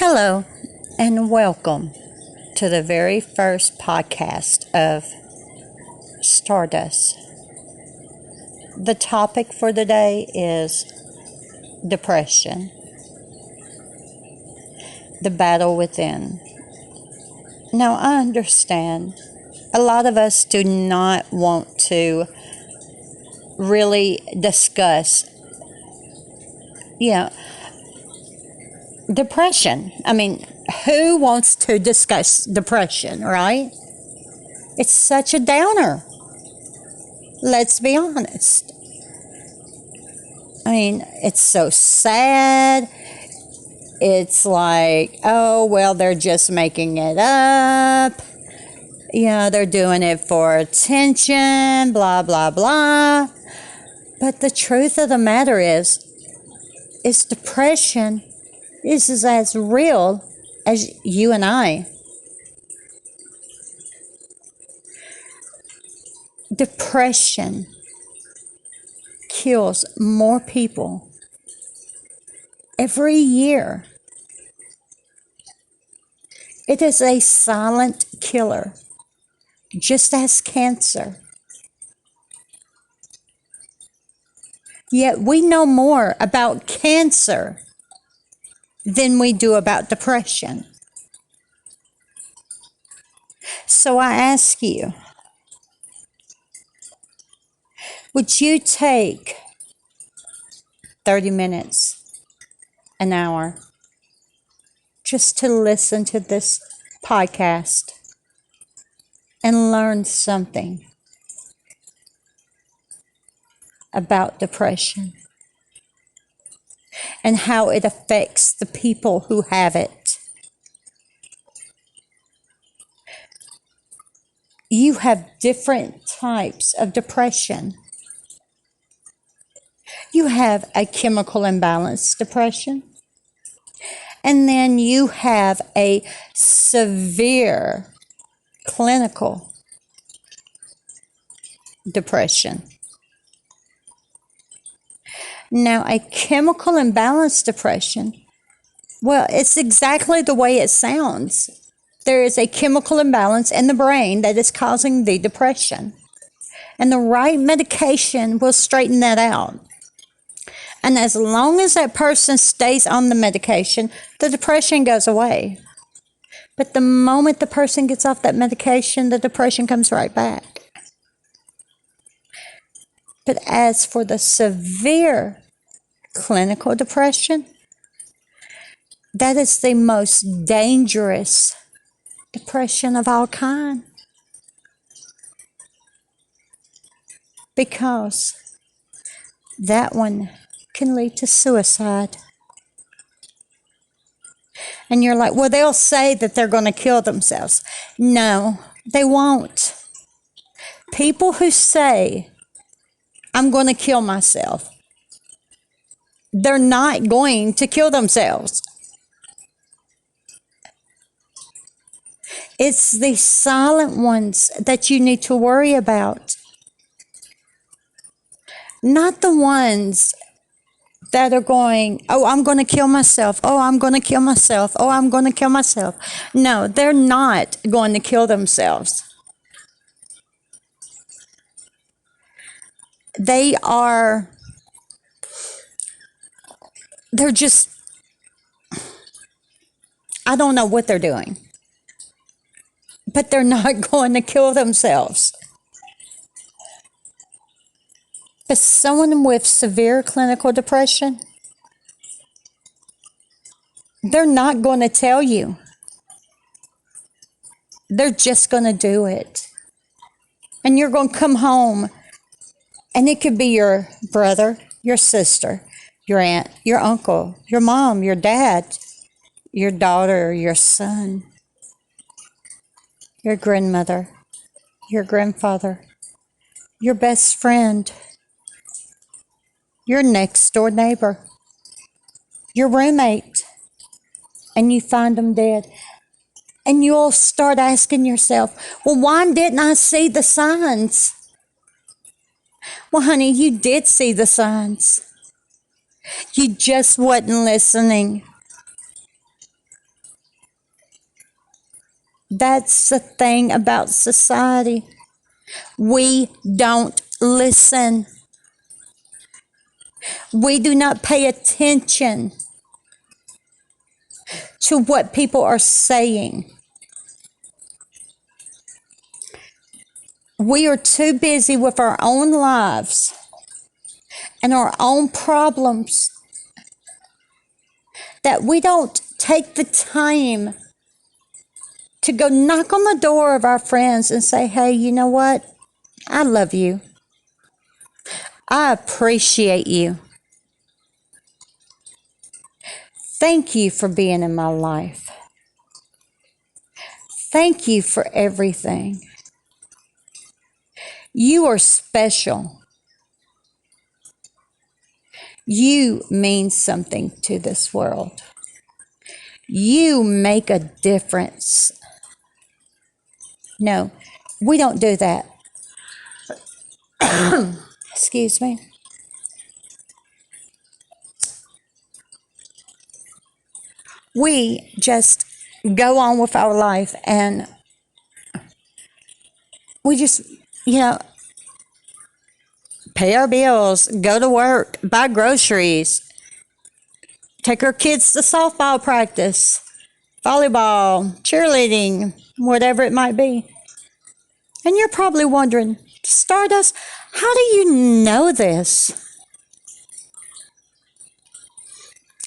Hello, and welcome to the very first podcast of Stardust. The topic for today is depression, the battle within. Now, I understand a lot of us do not want to really discuss, depression. I mean, who wants to discuss depression, right? It's such a downer. Let's be honest. I mean, it's so sad. It's like, oh, well, they're just making it up. They're doing it for attention, blah, blah, blah. But the truth of the matter is depression is as real as you and I. Depression kills more people every year. It is a silent killer, just as cancer. Yet we know more about cancer than we do about depression. So I ask you, would you take 30 minutes, an hour, just to listen to this podcast and learn something about depression and how it affects the people who have it? You have different types of depression. You have a chemical imbalance depression, and then you have a severe clinical depression. Now, a chemical imbalance depression, well, it's exactly the way it sounds. There is a chemical imbalance in the brain that is causing the depression, and the right medication will straighten that out. And as long as that person stays on the medication, the depression goes away. But the moment the person gets off that medication, the depression comes right back. But as for the severe clinical depression, that is the most dangerous depression of all kind. Because that one can lead to suicide. And you're like, well, they'll say that they're going to kill themselves. No, they won't. People who say, I'm going to kill myself, they're not going to kill themselves. It's the silent ones that you need to worry about. Not the ones that are going, oh, I'm going to kill myself. Oh, I'm going to kill myself. Oh, I'm going to kill myself. No, they're not going to kill themselves. They're just, I don't know what they're doing. But they're not going to kill themselves. But someone with severe clinical depression, they're not going to tell you. They're just going to do it. And you're going to come home, and it could be your brother, your sister, your aunt, your uncle, your mom, your dad, your daughter, your son, your grandmother, your grandfather, your best friend, your next door neighbor, your roommate, and you find them dead. And you'll start asking yourself, well, why didn't I see the signs? Well, honey, you did see the signs. You just wasn't listening. That's the thing about society. We don't listen. We do not pay attention to what people are saying. We are too busy with our own lives and our own problems that we don't take the time to go knock on the door of our friends and say, hey, you know what? I love you. I appreciate you. Thank you for being in my life. Thank you for everything. You are special. You mean something to this world. You make a difference. No, we don't do that. Excuse me. We just go on with our life and we just, you know, pay our bills, go to work, buy groceries, take our kids to softball practice, volleyball, cheerleading, whatever it might be. And you're probably wondering, Stardust, how do you know this?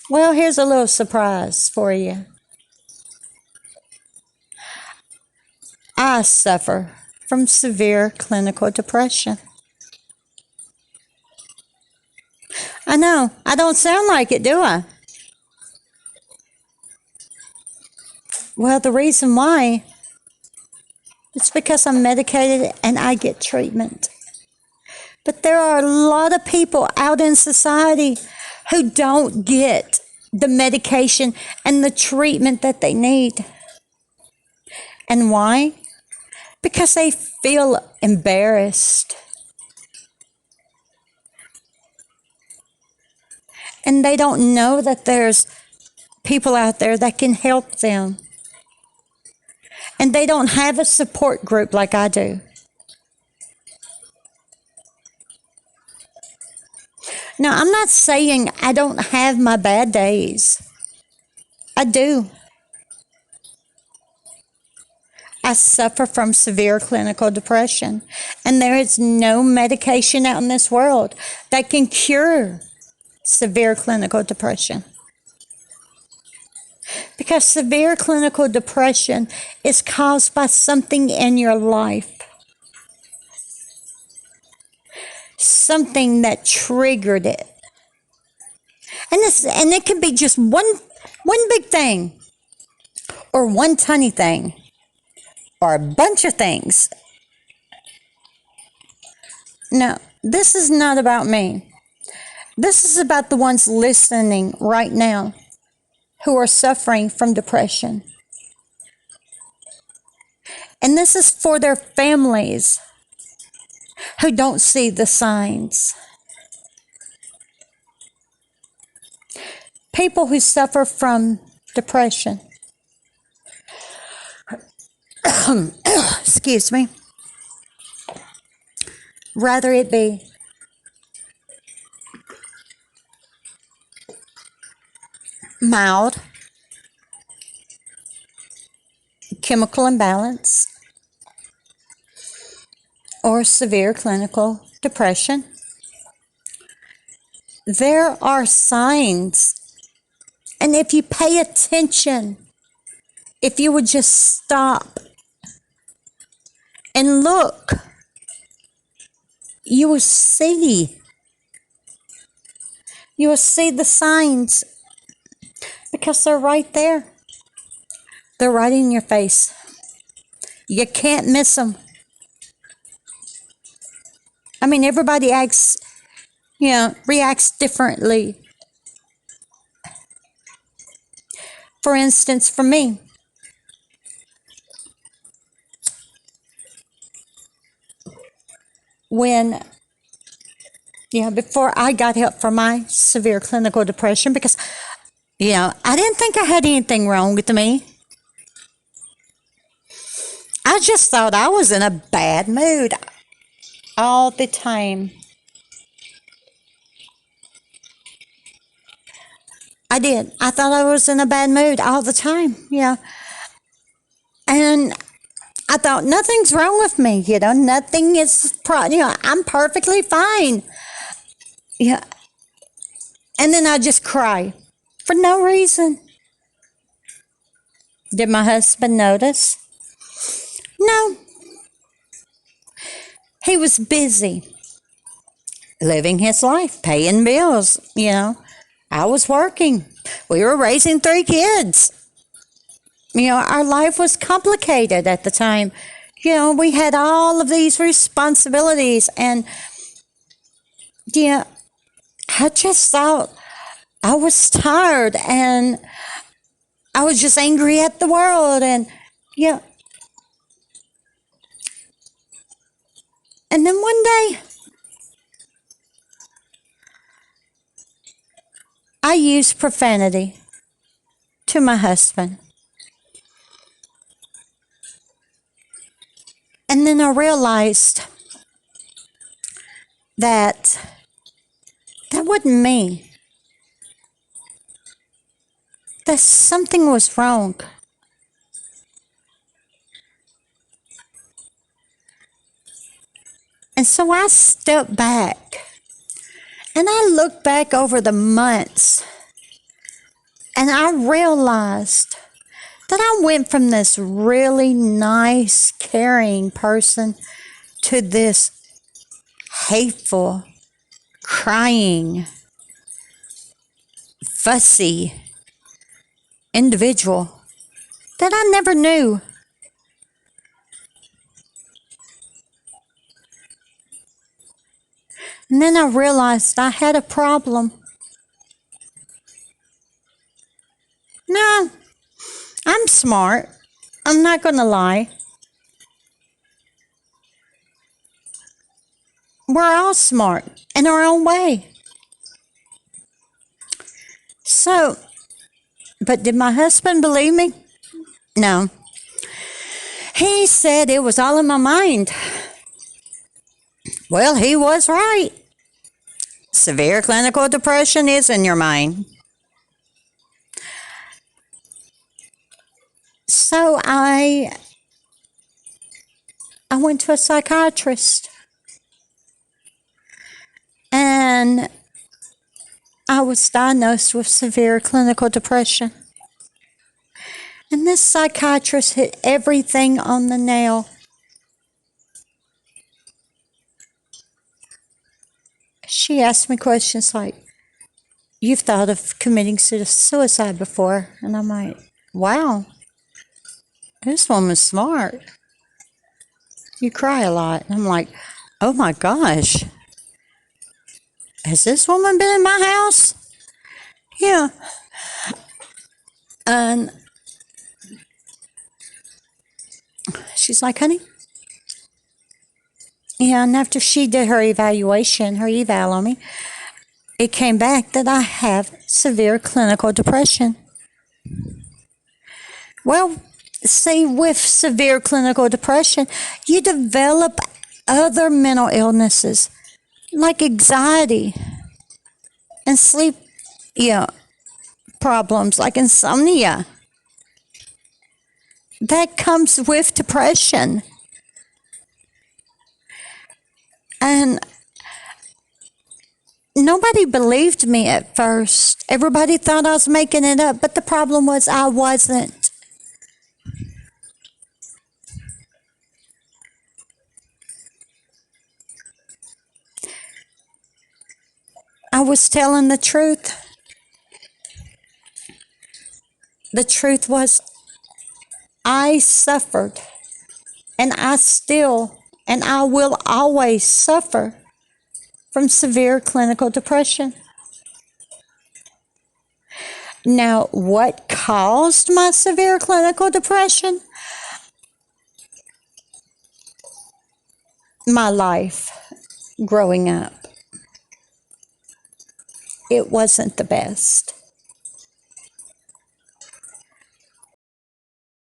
Well, here's a little surprise for you. I suffer from severe clinical depression. I know, I don't sound like it, do I? Well, the reason why, it's because I'm medicated and I get treatment. But there are a lot of people out in society who don't get the medication and the treatment that they need. And why? Because they feel embarrassed. And they don't know that there's people out there that can help them. And they don't have a support group like I do. Now, I'm not saying I don't have my bad days. I do. I suffer from severe clinical depression, and there is no medication out in this world that can cure severe clinical depression. Because severe clinical depression is caused by something in your life. Something that triggered it. And it can be just one big thing, or one tiny thing, or a bunch of things. Now, this is not about me. This is about the ones listening right now who are suffering from depression. And this is for their families who don't see the signs. People who suffer from depression. Excuse me. Rather it be mild, chemical imbalance, or severe clinical depression. There are signs. And if you pay attention, if you would just stop and look, you will see. You will see the signs because they're right there. They're right in your face. You can't miss them. I mean, everybody reacts differently. For instance, for me, before I got help for my severe clinical depression, because, I didn't think I had anything wrong with me. I just thought I was in a bad mood all the time. I did. I thought I was in a bad mood all the time. Yeah. And I thought nothing's wrong with me. Nothing is, I'm perfectly fine. Yeah. And then I just cry for no reason. Did my husband notice? No. He was busy living his life, paying bills. I was working. We were raising 3 kids. Our life was complicated at the time. We had all of these responsibilities, and I just thought I was tired, and I was just angry at the world, and and then one day I used profanity to my husband. And then I realized that wasn't me. That something was wrong. And so I stepped back and I looked back over the months and I realized that I went from this really nice, caring person to this hateful, crying, fussy individual that I never knew. And then I realized I had a problem. No, I'm smart. I'm not going to lie. We're all smart in our own way. So, but did my husband believe me? No. He said it was all in my mind. Well, he was right. Severe clinical depression is in your mind. So I went to a psychiatrist. And I was diagnosed with severe clinical depression. And this psychiatrist hit everything on the nail. She asked me questions like, "You've thought of committing suicide before?" And I'm like, "Wow, this woman's smart. You cry a lot." And I'm like, "Oh my gosh, has this woman been in my house?" Yeah. And she's like, "Honey." Yeah, and after she did her evaluation, her eval on me, it came back that I have severe clinical depression. Well, see, with severe clinical depression, you develop other mental illnesses like anxiety and sleep problems like insomnia. That comes with depression. And nobody believed me at first. Everybody thought I was making it up, but the problem was I wasn't. I was telling the truth. The truth was I suffered, and I will always suffer from severe clinical depression. Now, what caused my severe clinical depression? My life growing up. It wasn't the best.